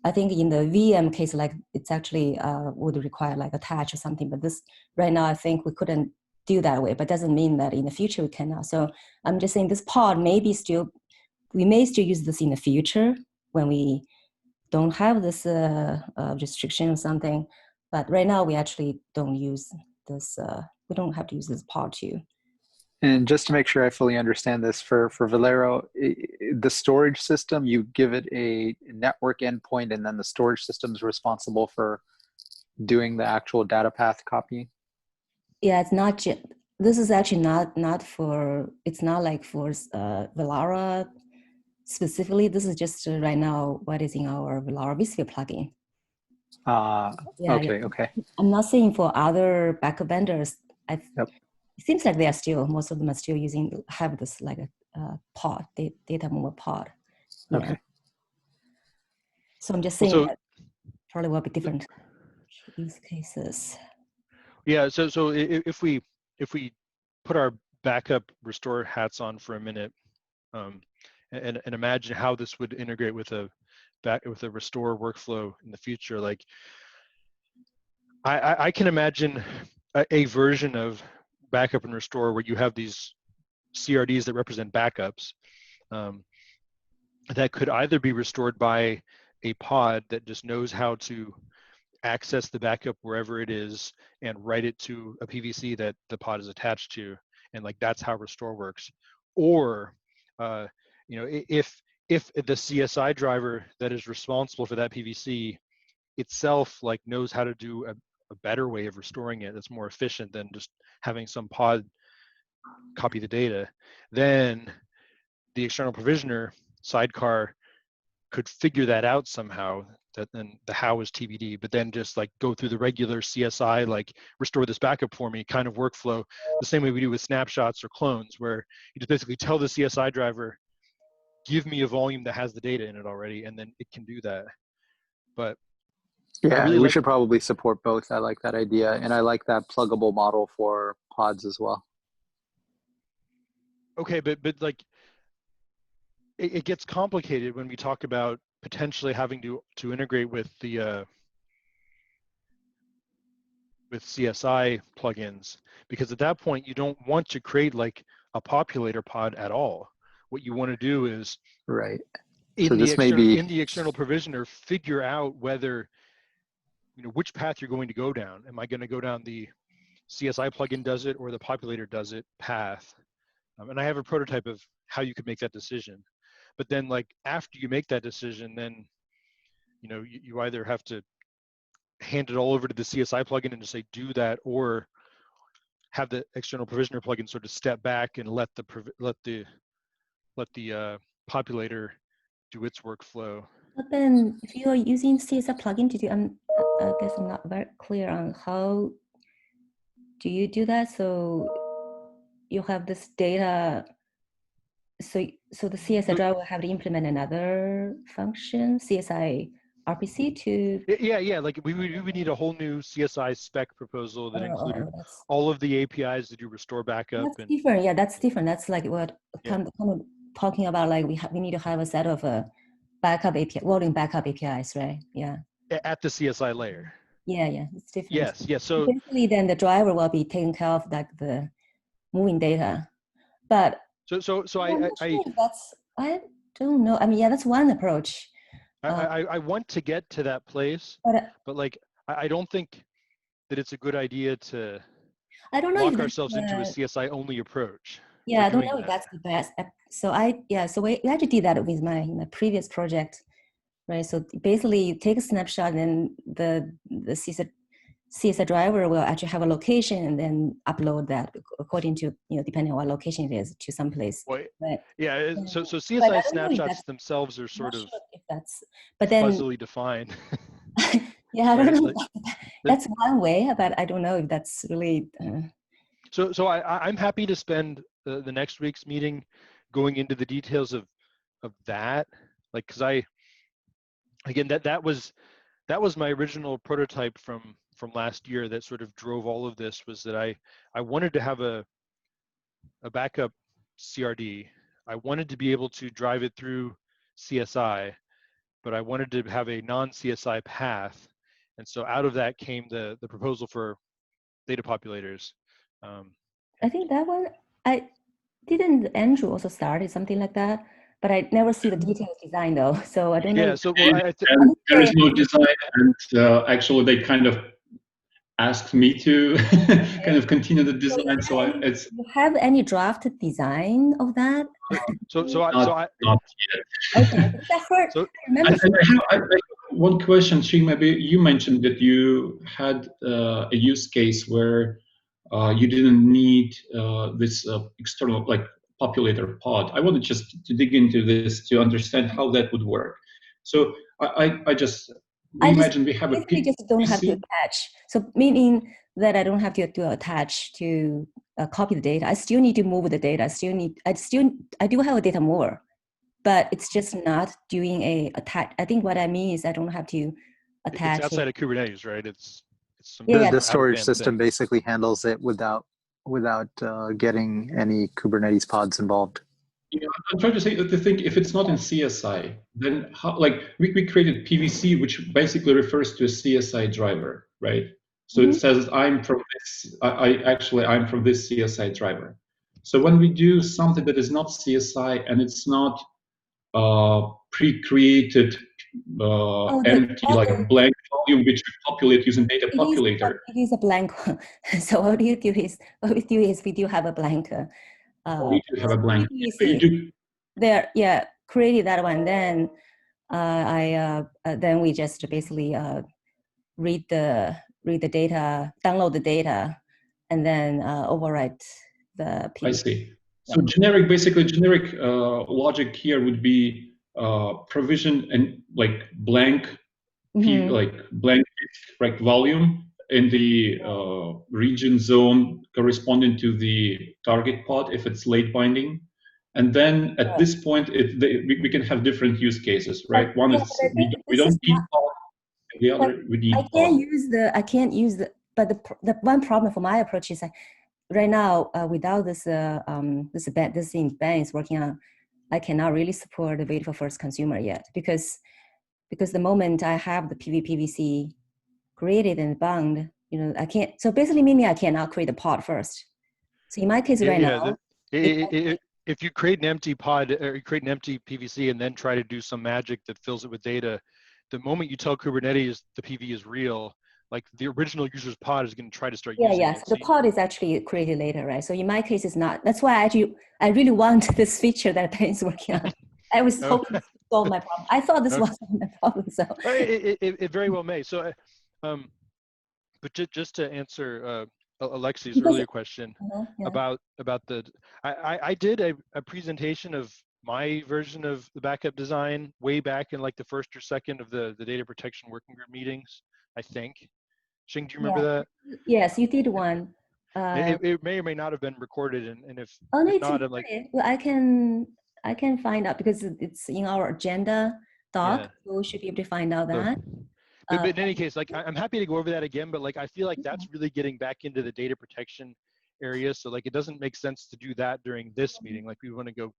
Speaker 6: I think in the VM case, like it's actually would require like attach or something. But this right now, I think we couldn't do that way. But doesn't mean that in the future we cannot. So I'm just saying this pod we may still use this in the future when we don't have this restriction or something. But right now we actually don't use this. We don't have to use this pod too.
Speaker 3: And just to make sure I fully understand this, for Velero, the storage system, you give it a network endpoint, and then the storage system is responsible for doing the actual data path copying?
Speaker 6: Yeah, it's not just, this is actually not for, it's not like for Velora specifically. This is just right now what is in our Velora vSphere plugin.
Speaker 3: Okay.
Speaker 6: I'm not saying for other backup vendors. It seems like they are still, most of them are still have this like a pod, data mover pod. Yeah.
Speaker 3: Okay.
Speaker 6: So I'm just saying that probably will be different use cases.
Speaker 2: Yeah. So if we put our backup restore hats on for a minute, and imagine how this would integrate with a restore workflow in the future, like I can imagine a version of backup and restore where you have these CRDs that represent backups that could either be restored by a pod that just knows how to access the backup wherever it is and write it to a PVC that the pod is attached to, and like that's how restore works. Or if the CSI driver that is responsible for that PVC itself like knows how to do a better way of restoring it that's more efficient than just having some pod copy the data, then the external provisioner sidecar could figure that out somehow. That then the how is TBD, but then just like go through the regular CSI, like restore this backup for me kind of workflow, the same way we do with snapshots or clones, where you just basically tell the CSI driver, give me a volume that has the data in it already, and then it can do that. But
Speaker 3: yeah, we should probably support both. I like that idea, and I like that pluggable model for pods as well.
Speaker 2: Okay, but like it gets complicated when we talk about potentially having to integrate with the with CSI plugins, because at that point you don't want to create like a populator pod at all. What you want to do is
Speaker 3: Right.
Speaker 2: in
Speaker 3: So
Speaker 2: the
Speaker 3: this may
Speaker 2: external
Speaker 3: be
Speaker 2: in the external provisioner, figure out whether, you know, which path you're going to go down. Am I going to go down the CSI plugin does it or the populator does it path? And I have a prototype of how you could make that decision. But then, like, after you make that decision, then, you know, you either have to hand it all over to the CSI plugin and just say do that, or have the external provisioner plugin sort of step back and let the populator do its workflow.
Speaker 6: But then, if you are using CSI plugin to do, I guess I'm not very clear on how do you do that. So you have this data. So the CSI driver will have to implement another function, CSI RPC to.
Speaker 2: Yeah. Like we would need a whole new CSI spec proposal that included all of the APIs to do restore backup.
Speaker 6: That's different. Yeah, that's different. That's like what kind of talking about. Like we need to have a set of backup API, volume backup APIs, right? Yeah.
Speaker 2: At the CSI layer.
Speaker 6: Yeah, it's different.
Speaker 2: Yes. So
Speaker 6: basically, then the driver will be taking care of like the moving data, but.
Speaker 2: So
Speaker 6: I don't know. I mean, yeah, that's one approach.
Speaker 2: I want to get to that place, but like I don't think that it's a good idea to lock ourselves into a CSI only approach.
Speaker 6: Yeah, I don't know if that's the best. So we actually did that with my previous project, right? So basically, you take a snapshot, and then the CSI driver will actually have a location and then upload that according to, you know, depending on what location it is, to some place.
Speaker 2: Well, yeah. So CSI snapshots themselves are sort of fuzzily defined.
Speaker 6: Yeah, I don't know. That's one way, but I don't know if that's really.
Speaker 2: So I'm happy to spend the next week's meeting going into the details of that, like, because that was my original prototype from last year that sort of drove all of this, was that I wanted to have a backup CRD. I wanted to be able to drive it through CSI, but I wanted to have a non-CSI path. And so out of that came the proposal for data populators.
Speaker 6: I think that one, Andrew also started something like that, but I never see the detailed design though. So I don't know.
Speaker 2: Yeah, so
Speaker 4: there is no design, and actually they kind of asked me to kind of continue the design. So it's.
Speaker 6: Do you have any draft design of that?
Speaker 4: Not yet.
Speaker 6: Okay.
Speaker 4: I have one question, Ching. Maybe you mentioned that you had a use case where you didn't need this external like populator pod. I wanted just to dig into this to understand how that would work. So I imagine we have a PVC.
Speaker 6: Just don't have to attach. So meaning that I don't have to attach to copy the data. I still need to move the data. I do have a data mover, but it's just not doing a attach. I think what I mean is I don't have to attach.
Speaker 2: It's outside of Kubernetes, right? It's
Speaker 3: the storage system basically handles it without getting any Kubernetes pods involved.
Speaker 4: Yeah, I'm trying to say that if it's not in CSI, then how, like we created PVC, which basically refers to a CSI driver, right? So it says I'm from this. I'm from this CSI driver. So when we do something that is not CSI and it's not pre-created empty, like a blank volume which we populate using data populator.
Speaker 6: It is a blank. So what we do is we do have a blank.
Speaker 4: We do have a blank.
Speaker 6: Created that one. Then then we just basically read the data, download the data, and then overwrite the PVC.
Speaker 4: I see. So generic logic here would be provision and like blank, blank volume in the region zone corresponding to the target pod if it's late binding. And then at this point, we can have different use cases, right? One is we don't need pod, and the other we need pod.
Speaker 6: I can't use the, but the one problem for my approach is right now without this thing Ben is working on, I cannot really support the wait for first consumer yet, because the moment I have the PVPVC created and bound, I can't. So basically, meaning I cannot create the pod first. So in my case right now,
Speaker 2: if you create an empty pod or you create an empty PVC and then try to do some magic that fills it with data, the moment you tell Kubernetes the PV is real, like the original user's pod is going to try to start using it.
Speaker 6: So the pod is actually created later, right? So in my case, it's not. That's why I really want this feature that Ben is working on. I was hoping to solve my problem. I thought this was my problem. So
Speaker 2: it very well may. So, but just to answer Alexi's earlier question about the, I did a presentation of my version of the backup design way back in like the first or second of the data protection working group meetings, I think. Xing, do you remember that?
Speaker 6: Yes, you did one.
Speaker 2: It may or may not have been recorded, and if
Speaker 6: no,
Speaker 2: not, I'm like,
Speaker 6: well, I can find out because it's in our agenda doc, so we should be able to find out that.
Speaker 2: But in any case, like I'm happy to go over that again, but like I feel like that's really getting back into the data protection area. So like it doesn't make sense to do that during this meeting. Like we want to go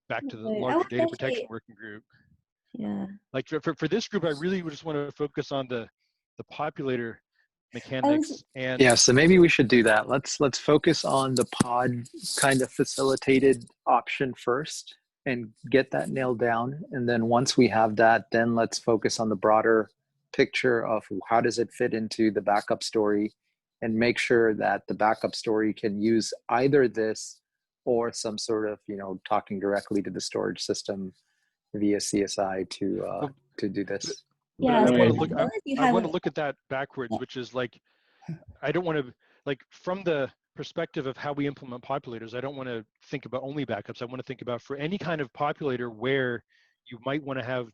Speaker 2: back to the larger data protection working group.
Speaker 6: Yeah.
Speaker 2: Like for this group, I really just want to focus on the populator mechanics and
Speaker 3: so maybe we should do that. Let's focus on the pod kind of facilitated option first and get that nailed down. And then once we have that, then let's focus on the broader picture of how does it fit into the backup story, and make sure that the backup story can use either this or some sort of, talking directly to the storage system via CSI to do this.
Speaker 6: Yeah,
Speaker 2: I want to look at that backwards, which is like, I don't want to, like, from the perspective of how we implement populators, I don't want to think about only backups. I want to think about for any kind of populator where you might want to have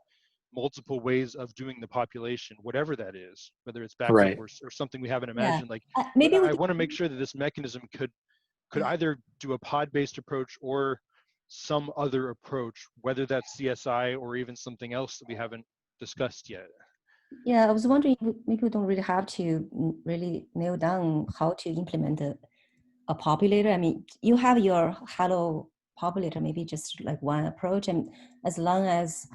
Speaker 2: multiple ways of doing the population, whatever that is, whether it's backup or something we haven't imagined. Like, maybe I want to make sure that this mechanism could either do a pod-based approach or some other approach, whether that's CSI or even something else that we haven't discussed yet.
Speaker 6: Yeah, I was wondering if maybe we don't really have to really nail down how to implement a populator. I mean, you have your Hello populator, maybe just like one approach, and as long as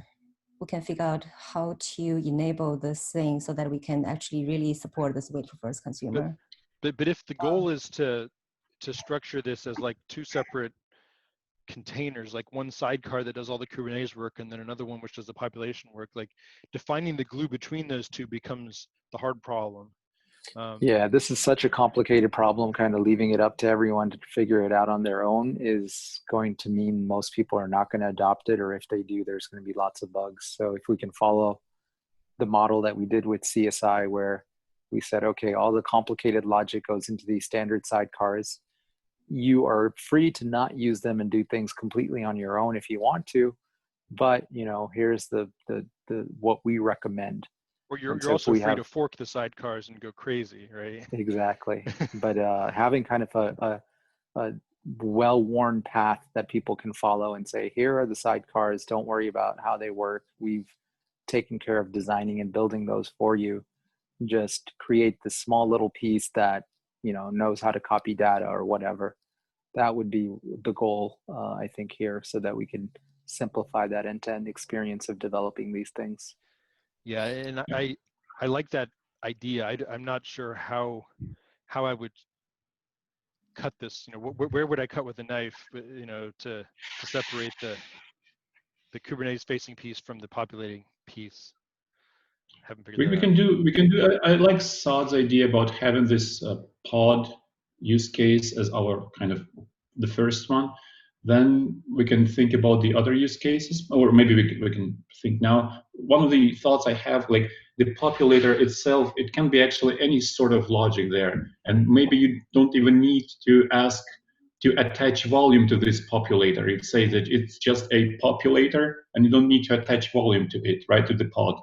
Speaker 6: we can figure out how to enable this thing so that we can actually really support this wait for first consumer.
Speaker 2: But if the goal is to structure this as like two separate containers, like one sidecar that does all the Kubernetes work and then another one which does the population work, like defining the glue between those two becomes the hard problem.
Speaker 3: This is such a complicated problem. Kind of leaving it up to everyone to figure it out on their own is going to mean most people are not going to adopt it, or if they do, there's going to be lots of bugs. So if we can follow the model that we did with CSI, where we said, okay, all the complicated logic goes into these standard sidecars, you are free to not use them and do things completely on your own if you want to, but here's the what we recommend.
Speaker 2: Or you're also free to fork the sidecars and go crazy, right?
Speaker 3: Exactly. But having kind of a well-worn path that people can follow and say, here are the sidecars, don't worry about how they work. We've taken care of designing and building those for you. Just create this small little piece that, knows how to copy data or whatever. That would be the goal, I think, here, so that we can simplify that end-to-end experience of developing these things.
Speaker 2: Yeah, and I like that idea. I'm not sure how I would cut this. Where would I cut with a knife? To separate the Kubernetes facing piece from the populating piece. Haven't figured that out.
Speaker 4: We can do. I like Saad's idea about having this pod use case as our kind of the first one. Then we can think about the other use cases, or maybe we can think now. One of the thoughts I have, like the populator itself, it can be actually any sort of logic there. And maybe you don't even need to ask to attach volume to this populator. It says that it's just a populator and you don't need to attach volume to it, right, to the pod.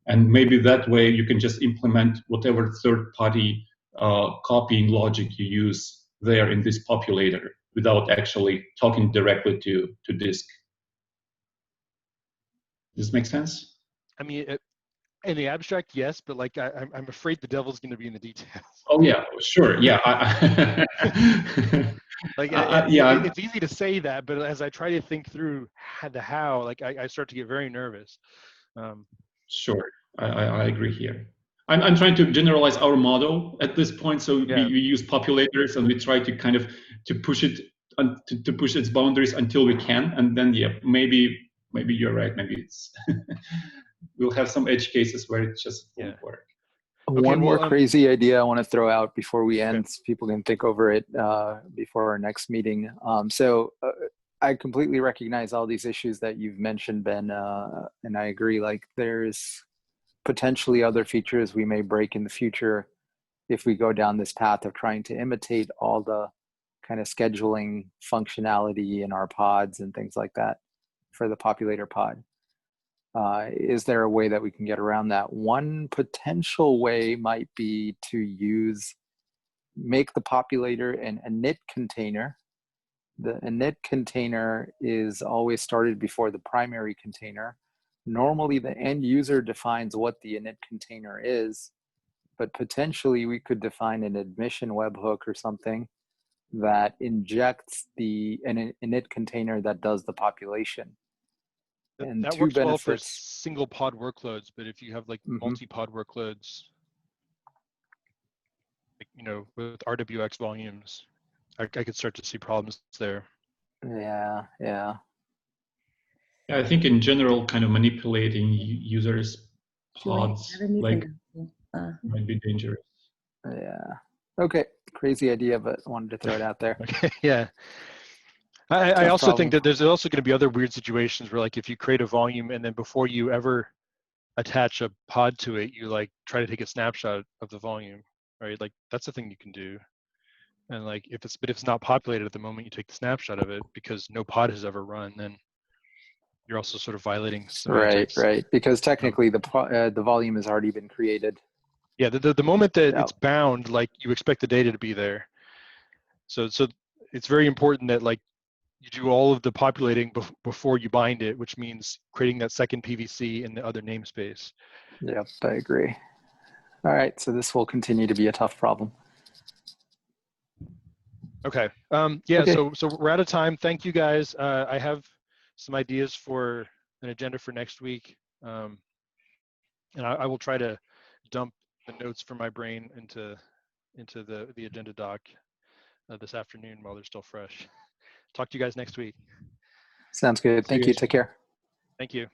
Speaker 4: And maybe that way you can just implement whatever third-party copying logic you use there in this populator without actually talking directly to disk. Does this make sense?
Speaker 2: I mean, in the abstract, yes, but like I'm afraid the devil's going to be in the details.
Speaker 4: Oh yeah, sure, yeah.
Speaker 2: Like,
Speaker 4: yeah,
Speaker 2: it's easy to say that, but as I try to think through the how, like I start to get very nervous.
Speaker 4: Sure, I agree here. I'm trying to generalize our model at this point. So
Speaker 2: Yeah.
Speaker 4: we use populators and we try to kind of to push it to push its boundaries until we can, and then yeah, maybe you're right. Maybe it's we'll have some edge cases where it just won't work.
Speaker 2: Okay,
Speaker 3: One more
Speaker 2: well,
Speaker 3: crazy idea I want to throw out before we end,
Speaker 2: okay.
Speaker 3: so people can think over it before our next meeting. I completely recognize all these issues that you've mentioned, Ben, and I agree. Like, there's potentially other features we may break in the future if we go down this path of trying to imitate all the kind of scheduling functionality in our pods and things like that for the populator pod. Is there a way that we can get around that? One potential way might be to make the populator an init container. The init container is always started before the primary container. Normally the end user defines what the init container is, but potentially we could define an admission webhook or something that injects an init container that does the population. And
Speaker 2: that
Speaker 3: two
Speaker 2: works well for
Speaker 3: benefits.
Speaker 2: single pod workloads, but if you have like multi-pod workloads, like, you know, with RWX volumes, I could start to see problems there.
Speaker 3: Yeah.
Speaker 4: I think in general, kind of manipulating users' pods like might be dangerous.
Speaker 3: Yeah. Okay. Crazy idea, but wanted to throw it out there.
Speaker 2: Okay. Yeah. I also think that there's also going to be other weird situations where, like, if you create a volume and then before you ever attach a pod to it, you like try to take a snapshot of the volume, right? Like, that's a thing you can do. And like, if it's not populated at the moment you take the snapshot of it because no pod has ever run, then you're also sort of violating semantics.
Speaker 3: Right. Because technically the volume has already been created.
Speaker 2: Yeah. The moment that it's bound, like, you expect the data to be there. So it's very important that, like, you do all of the populating before you bind it, which means creating that second PVC in the other namespace.
Speaker 3: Yep, I agree. All right, so this will continue to be a tough problem.
Speaker 2: Okay. Yeah.
Speaker 3: Okay.
Speaker 2: So we're out of time. Thank you, guys. I have some ideas for an agenda for next week, and I will try to dump the notes from my brain into the agenda doc this afternoon while they're still fresh. Talk to you guys next week.
Speaker 3: Sounds good. Thank you. Take care.
Speaker 2: Thank you.